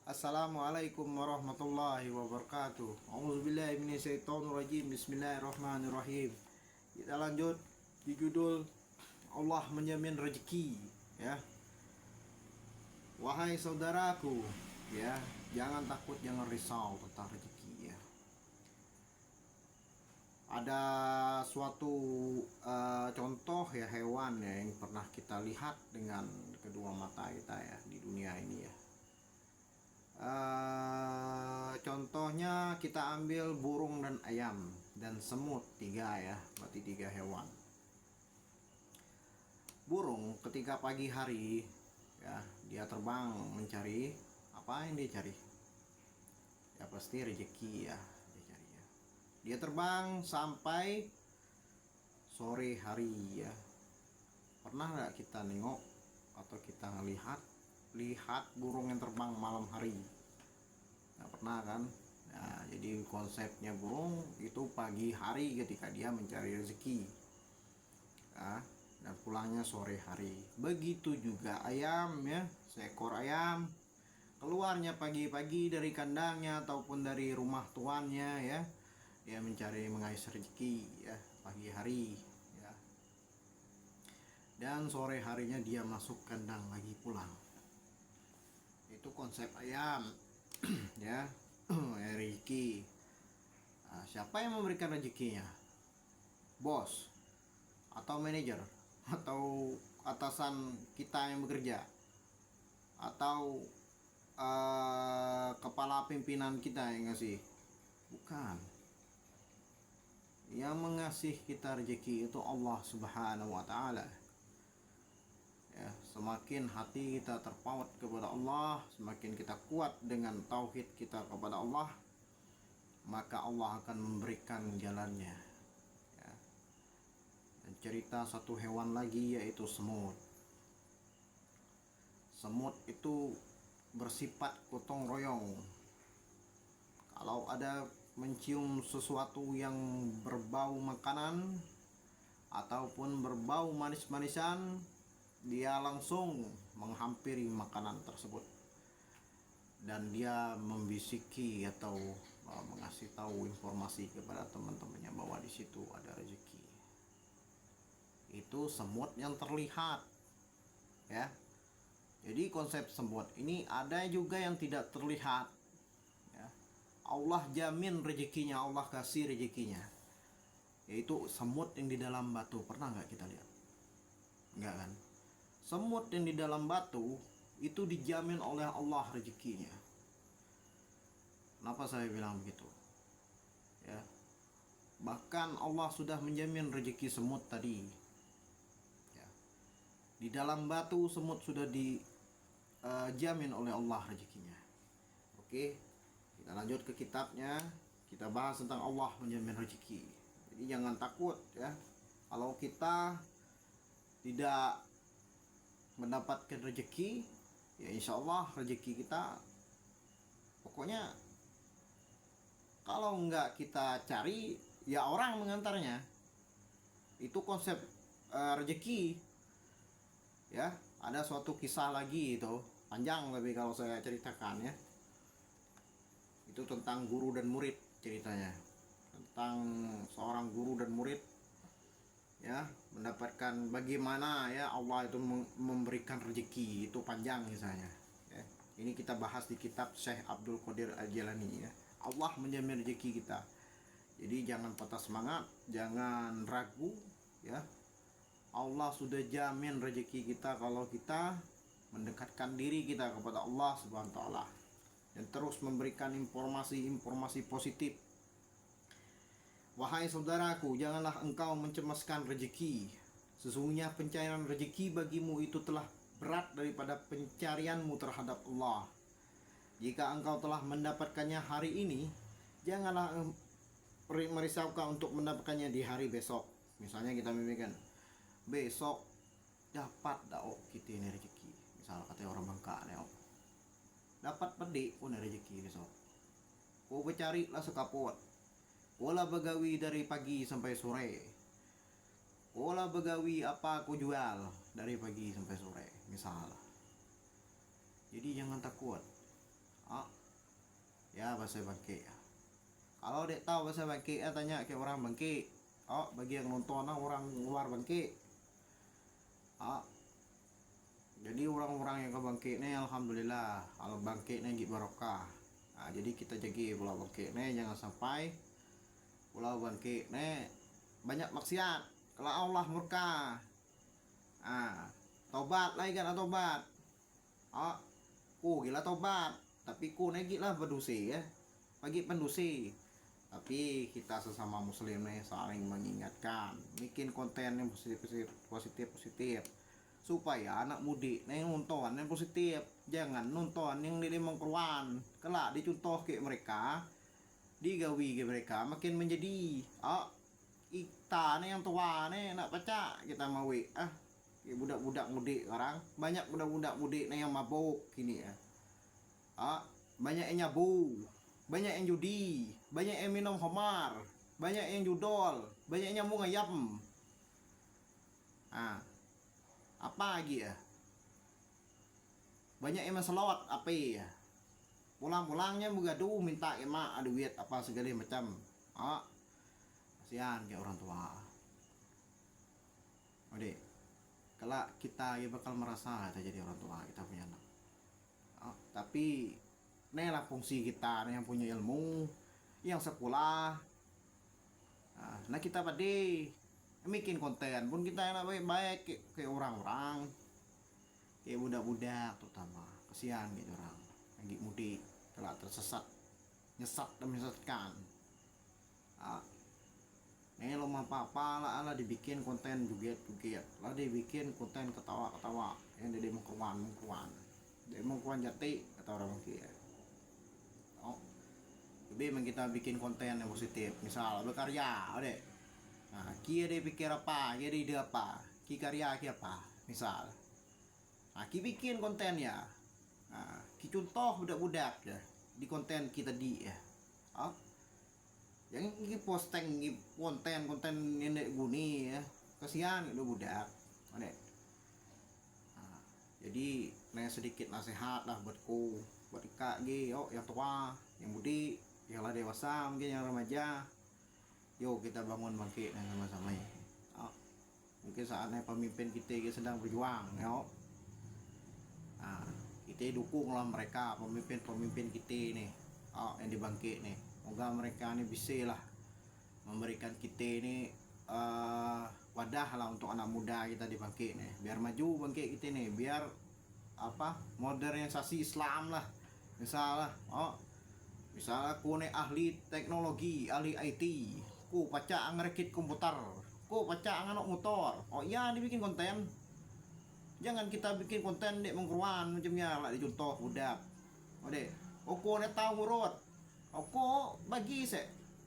Assalamualaikum warahmatullahi wabarakatuh. A'udzubillahi minasyaitonirrajim. Bismillahirrahmanirrahim. Kita lanjut di judul Allah menjamin rezeki, ya. Wahai saudaraku, ya, jangan takut, jangan risau tentang rezeki, ya. Ada suatu contoh, ya, hewan, ya, yang pernah kita lihat dengan kedua mata kita, ya, di dunia ini, ya. Contohnya kita ambil burung dan ayam dan semut, tiga, ya, berarti tiga hewan. Burung ketika pagi hari, ya, dia terbang mencari apa yang dia cari, ya pasti rezeki, ya, dia cari, ya. Dia terbang sampai sore hari, ya. Pernah nggak kita nengok atau kita lihat burung yang terbang malam hari? Nggak pernah kan? Nah, jadi konsepnya burung itu pagi hari ketika dia mencari rezeki, nah, dan pulangnya sore hari. Begitu juga ayam, ya, seekor ayam keluarnya pagi-pagi dari kandangnya ataupun dari rumah tuannya, ya, dia mencari mengais rezeki, ya, pagi hari, ya, dan sore harinya dia masuk kandang lagi pulang. Itu konsep ayam. Ya, rezeki. Nah, siapa yang memberikan rezekinya? Bos atau manajer atau atasan kita yang bekerja atau kepala pimpinan kita yang ngasih? Bukan. Yang mengasih kita rezeki itu Allah Subhanahu wa taala. Ya, semakin hati kita terpaut kepada Allah, semakin kita kuat dengan tauhid kita kepada Allah, maka Allah akan memberikan jalannya, ya. Dan cerita satu hewan lagi, yaitu semut. Semut itu bersifat gotong royong. Kalau ada mencium sesuatu yang berbau makanan ataupun berbau manis-manisan, dia langsung menghampiri makanan tersebut dan dia membisiki atau mengasih tahu informasi kepada teman-temannya bahwa di situ ada rezeki. Itu semut yang terlihat, ya. Jadi konsep semut ini ada juga yang tidak terlihat, ya. Allah jamin rezekinya, Allah kasih rezekinya, yaitu semut yang di dalam batu. Pernah nggak kita lihat? Nggak kan? Semut yang di dalam batu itu dijamin oleh Allah rezekinya. Kenapa saya bilang begitu? Ya, bahkan Allah sudah menjamin rezeki semut tadi. Ya, di dalam batu semut sudah dijamin oleh Allah rezekinya. Oke, kita lanjut ke kitabnya. Kita bahas tentang Allah menjamin rezeki. Jadi jangan takut, ya, kalau kita tidak mendapatkan rezeki, ya insya Allah rezeki kita, pokoknya kalau nggak kita cari, ya orang mengantarnya. Itu konsep rezeki, ya. Ada suatu kisah lagi, itu panjang tapi kalau saya ceritakan, ya, itu tentang guru dan murid ceritanya, tentang seorang guru dan murid, ya, mendapatkan bagaimana, ya, Allah itu memberikan rezeki. Itu panjang misalnya, ya. Ini kita bahas di kitab Syekh Abdul Qadir Al-Jilani, ya. Allah menjamin rezeki kita. Jadi jangan patah semangat, jangan ragu, ya. Allah sudah jamin rezeki kita kalau kita mendekatkan diri kita kepada Allah Subhanahu wa taala dan terus memberikan informasi-informasi positif. Wahai saudaraku, janganlah engkau mencemaskan rezeki. Sesungguhnya pencarian rezeki bagimu itu telah berat daripada pencarianmu terhadap Allah. Jika engkau telah mendapatkannya hari ini, janganlah merisaukan untuk mendapatkannya di hari besok. Misalnya kita memikirkan, besok dapat dak kita ini rezeki. Misal kata orang Bangka, dapat pedik pun rezeki besok. Kau bercari lah sekapot. Olah begawi dari pagi sampai sore. Olah begawi apa aku jual dari pagi sampai sore, misal. Jadi jangan takut. bahasa bangke. Kalau dek tahu bahasa bangke, tanya ke orang bangke. Oh, bagi yang nonton orang luar bangke. Oh, jadi orang-orang yang ke bangke ini alhamdulillah, kalau bangke ini gitu barokah. Nah, jadi kita jaga pulau bangke ini jangan sampai pulau bangke ini banyak maksiat. Kalau Allah murka. Ah, tobat lagi kan tobat. Oh, gila tobat. Tapi negi lah berdosi ya. Bagi pendosi. Tapi kita sesama muslim nih saling mengingatkan, bikin konten yang positif supaya anak mudik nih nonton yang positif, jangan nonton yang di mengkeruan. Kelak dicontoh ke mereka, digawi ke mereka makin menjadi kita nih yang tua nih nak baca kita mau budak-budak mudik sekarang banyak budak-budak mudik nih yang mabuk gini ya. Banyak yang nyabu, banyak yang judi, banyak yang minum khamar, banyak yang judol, banyak yang nyambung ayam. Apa lagi ya? Banyak yang selawat apa ya? Pulang-pulangnya begaduh minta emak duit apa segala macam. Kasihan kayak orang tua. Oke, kalau kita ya bakal merasa kita jadi orang tua kita punya anak. Tapi ini lah fungsi kita yang punya ilmu, yang sekolah. Nah kita pada bikin konten pun kita enak baik-baik kayak orang-orang, kayak budak-budak terutama. Kasihan gitu orang lagi mudik kalau tersesat, nyesat dan menyesatkan. Ini lo apa lah dibikin konten juga lah dibikin konten ketawa-ketawa yang dia mengkuan jati kata orang kia. Jadi kita bikin konten yang positif, misal berkarya, deh. Nah, kia dia pikir apa, kia dia ide apa, kia karya kia apa, misal. Nah, kia bikin konten ya. Nah, kia contoh budak-budak ya di konten kita di ya. Yang kia posting konten ini guni ya, kasihan itu budak, deh. Nah, jadi sedikit nasihat lah buatku, buat kak yang tua, yang mudik, yang lah dewasa, mungkin yang remaja. Yuk kita bangun bangkit sama-sama ya. Mungkin saatnya pemimpin kita sedang berjuang ya. Kita dukung lah mereka pemimpin kita ini yang dibangkit nih. Moga mereka ini bisa lah memberikan kita ini wadah lah untuk anak muda kita dibangkit nih, biar maju bangkit kita nih, biar modernisasi Islam lah. Misalnya ku nih ahli teknologi, ahli IT, ku paca ngerekit komputer, ku paca nganok motor. Ya dibikin konten. Jangan kita bikin konten dek mengkeruan macamnya lah dicontoh budak. Ku nih tahu ngurut. Ku bagi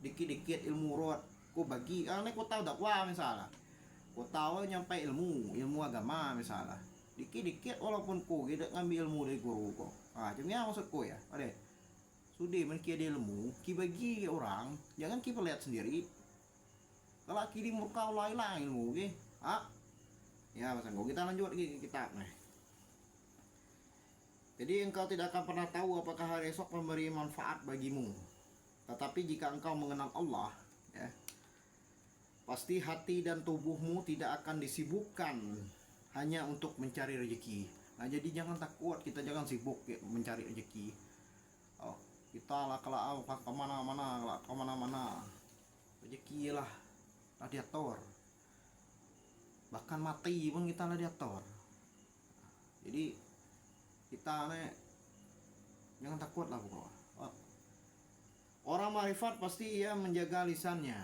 dikit-dikit ilmu urut. Ku bagi, nek ku tahu dakwah misalnya. Ku tahu nyampai ilmu agama misalnya. Dikit-dikit walaupun ku tidak ngambil ilmu dari guru kok. Macamnya maksudku ya. Sudah menikah dia ilmu, ki bagi orang, jangan ki lihat sendiri. Kalau ki dimurka Allah hilang ilmu, ki. Ya, pasang kita lanjut lagi kita. Jadi engkau tidak akan pernah tahu apakah hari esok memberi manfaat bagimu. Tetapi jika engkau mengenal Allah, ya, pasti hati dan tubuhmu tidak akan disibukkan hanya untuk mencari rezeki. Nah, jadi jangan takut, kita jangan sibuk ya, mencari rezeki. Kita lah kalau kemana-mana rezeki lah diatur, bahkan mati pun kita lah diatur. Jadi kita jangan takut lah pokoknya. Orang marifat pasti ia menjaga lisannya.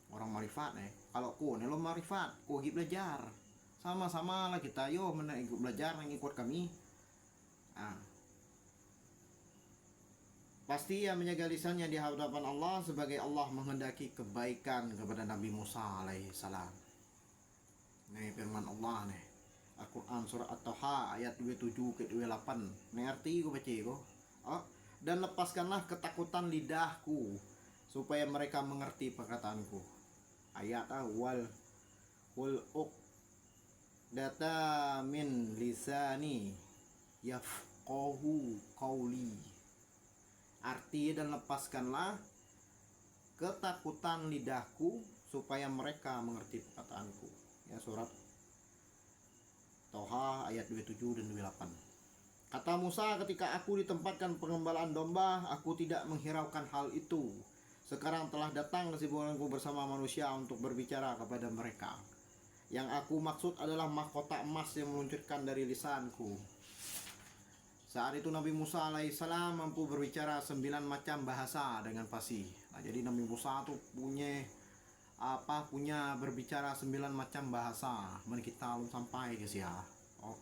Orang marifat kalau lo marifat ku belajar sama-sama lah kita ikut belajar ikut kami. Pasti ia menjaga lisannya di hadapan Allah sebagai Allah menghendaki kebaikan kepada Nabi Musa alaihissalam. Nih firman Allah nih. Al-Quran surah At-Taha ayat 27 ke 28. Nih arti gue baca gue. Dan lepaskanlah ketakutan lidahku supaya mereka mengerti perkataanku. Ayat awal data min lisani yafqahu qawli. Arti dan lepaskanlah ketakutan lidahku supaya mereka mengerti perkataanku. Ya, surat Toha ayat 27 dan 28. Kata Musa, ketika aku ditempatkan pengembalaan domba, aku tidak menghiraukan hal itu. Sekarang telah datang kesibukanku bersama manusia untuk berbicara kepada mereka. Yang aku maksud adalah mahkota emas yang meluncurkan dari lisanku. Saat itu Nabi Musa alaihissalam mampu berbicara 9 macam bahasa dengan fasih. Nah, jadi Nabi Musa tuh punya berbicara 9 macam bahasa. Men kita belum sampai guys ya. Oh,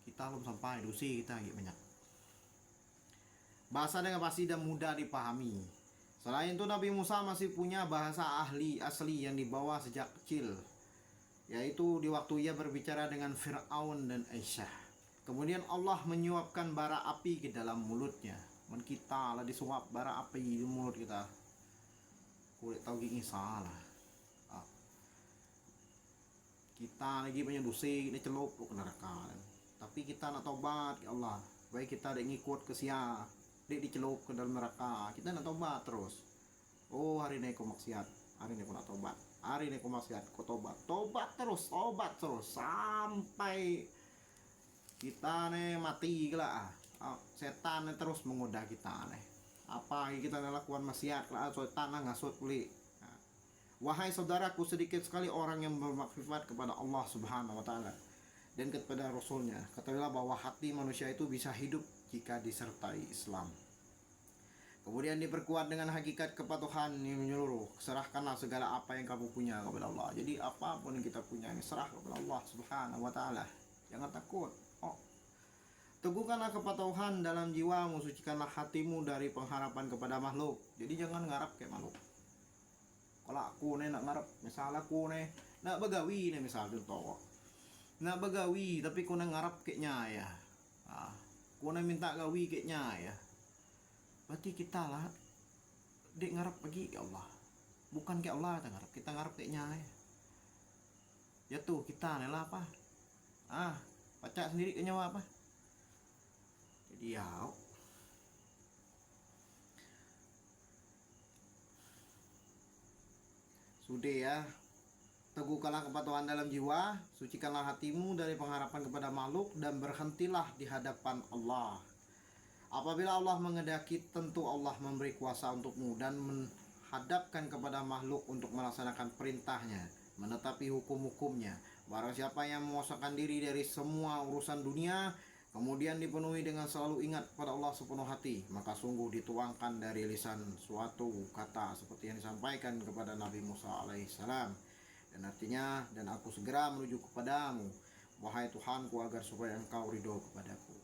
kita belum sampai dosi kita banyak. Bahasa dengan fasih dan mudah dipahami. Selain itu Nabi Musa masih punya bahasa asli yang dibawa sejak kecil, yaitu di waktu ia berbicara dengan Fir'aun dan Aisyah. Kemudian Allah menyuapkan bara api ke dalam mulutnya. Men kita lah disuap bara api di mulut kita. Kulit tahu gini salah. Kita lagi banyak dosa, ini celup ke neraka. Tapi kita nak tobat ke Allah. Baik kita ada ngikut ke sia, dia dicelup ke dalam neraka. Kita nak tobat terus. Oh, hari ini aku maksiat, hari ini aku nak tobat. Hari ini aku maksiat, aku tobat. Tobat terus sampai kita nih mati gila. Setan nih terus menggoda kita nih. Apa kita lakukan maksiat lah, setan ngasut puli. Wahai saudaraku, sedikit sekali orang yang bermakrifat kepada Allah Subhanahu wa taala dan kepada Rasulnya. Ketahuilah bahwa hati manusia itu bisa hidup jika disertai Islam. Kemudian diperkuat dengan hakikat kepatuhan yang menyeluruh. Serahkanlah segala apa yang kamu punya kepada Allah. Jadi apapun yang kita punya ini serah kepada Allah Subhanahu wa taala. Jangan takut. Teguhkanlah kepatuhan dalam jiwamu, sucikanlah hatimu dari pengharapan kepada makhluk. Jadi jangan ngarap kayak makhluk. Kalau aku nih nak ngarap, misal aku nih nak begawi nih misal contoh. Nak begawi tapi aku ngarap kayaknya ya. Aku minta gawi kayaknya ya. Berarti kita lah dek ngarap bagi ke Allah. Bukan ke Allah kita ngarap kayaknya ya. Ya tuh kita nih lah apa? Baca sendiri ke nyawa apa? Jadi ya sudah ya. Teguhkanlah kepatuhan dalam jiwa, sucikanlah hatimu dari pengharapan kepada makhluk, dan berhentilah di hadapan Allah. Apabila Allah mengendaki, tentu Allah memberi kuasa untukmu dan menghadapkan kepada makhluk untuk melaksanakan perintahnya, menetapi hukum-hukumnya. Barang siapa yang mengosongkan diri dari semua urusan dunia, kemudian dipenuhi dengan selalu ingat pada Allah sepenuh hati, maka sungguh dituangkan dari lisan suatu kata seperti yang disampaikan kepada Nabi Musa alaihissalam. Dan artinya, dan aku segera menuju kepadamu, wahai Tuhanku, agar supaya engkau ridho kepadaku.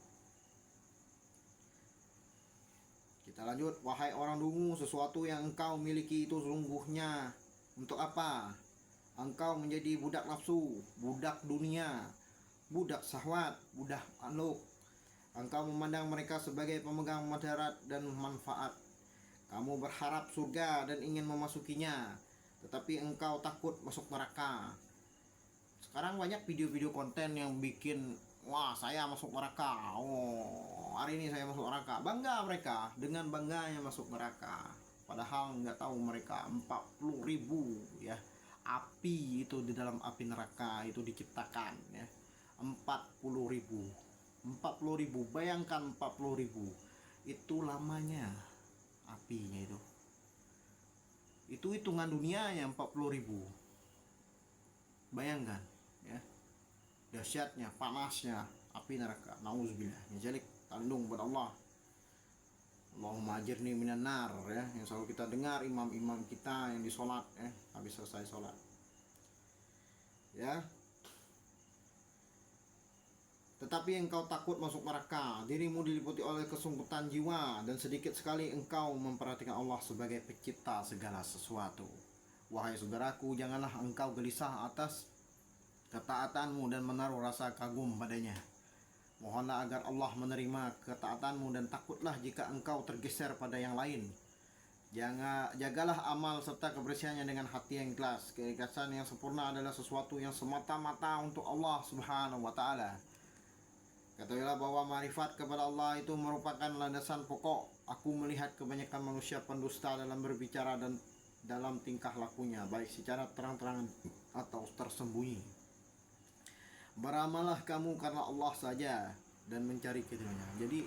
Kita lanjut. Wahai orang dungu, sesuatu yang engkau miliki itu sungguhnya untuk apa? Engkau menjadi budak nafsu, budak dunia, budak syahwat, budak makhluk. Engkau memandang mereka sebagai pemegang madarat dan manfaat. Kamu berharap surga dan ingin memasukinya, tetapi engkau takut masuk neraka. Sekarang banyak video-video konten yang bikin, wah saya masuk neraka, hari ini saya masuk neraka. Bangga mereka, dengan bangganya masuk neraka. Padahal nggak tahu mereka 40.000 ya api itu di dalam api neraka itu diciptakan ya. 40.000, bayangkan 40.000 itu lamanya apinya itu hitungan dunianya 40.000. Bayangkan ya dahsyatnya, panasnya api neraka. Nauzubillah, jalik tandung pada Allah. Allahumma ajirni minan nar ya, yang selalu kita dengar imam-imam kita yang di sholat ya, habis selesai sholat ya. Tetapi engkau takut masuk neraka, dirimu diliputi oleh kesunggutan jiwa, dan sedikit sekali engkau memperhatikan Allah sebagai pencipta segala sesuatu. Wahai saudaraku, janganlah engkau gelisah atas ketaatanmu dan menaruh rasa kagum padanya. Mohonlah agar Allah menerima ketaatanmu, dan takutlah jika engkau tergeser pada yang lain. Jagalah amal serta kebersihannya dengan hati yang ikhlas. Keikhlasan yang sempurna adalah sesuatu yang semata-mata untuk Allah Subhanahu wa taala. Ketahuilah bahwa marifat kepada Allah itu merupakan landasan pokok. Aku melihat kebanyakan manusia pendusta dalam berbicara dan dalam tingkah lakunya, baik secara terang-terangan atau tersembunyi. Beramallah kamu karena Allah saja dan mencari keridhaannya. Jadi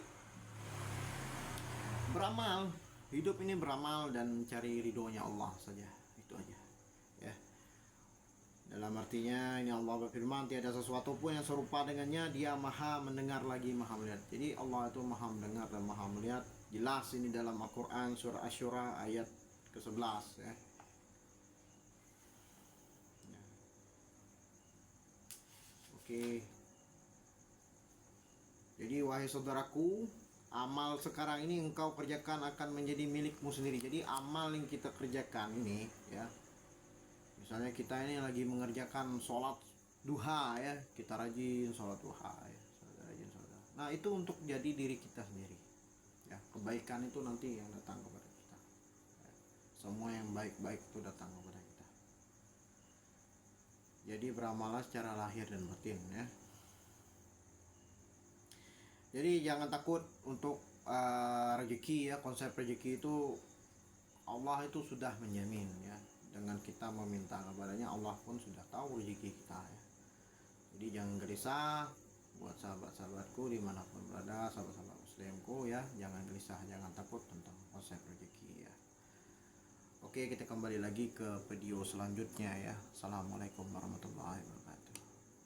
beramal, hidup ini beramal dan mencari ridhonya Allah saja. Itu aja. Ya. Dalam artinya ini Allah berfirman, tiada sesuatu pun yang serupa dengannya, dia maha mendengar lagi maha melihat. Jadi Allah itu maha mendengar dan maha melihat. Jelas ini dalam Al-Quran surah Asy-Syura ayat ke-11 ya. Oke. Jadi wahai saudaraku, amal sekarang ini engkau kerjakan akan menjadi milikmu sendiri. Jadi amal yang kita kerjakan ini ya, misalnya kita ini lagi mengerjakan sholat duha ya, kita rajin sholat duha ya, rajin sholat duha. Nah itu untuk jadi diri kita sendiri ya, kebaikan itu nanti yang datang kepada kita ya. Semua yang baik-baik itu datang kepada kita. Jadi beramalah secara lahir dan batin ya. Jadi jangan takut untuk rezeki ya, konsep rezeki itu Allah itu sudah menjamin ya. Dengan kita meminta kepadanya, Allah pun sudah tahu rezeki kita ya. Jadi jangan gelisah buat sahabat-sahabatku dimanapun berada, sahabat-sahabat muslimku ya, jangan gelisah, jangan takut tentang konsep rezeki ya. Oke, kita kembali lagi ke video selanjutnya ya. Assalamualaikum warahmatullahi wabarakatuh.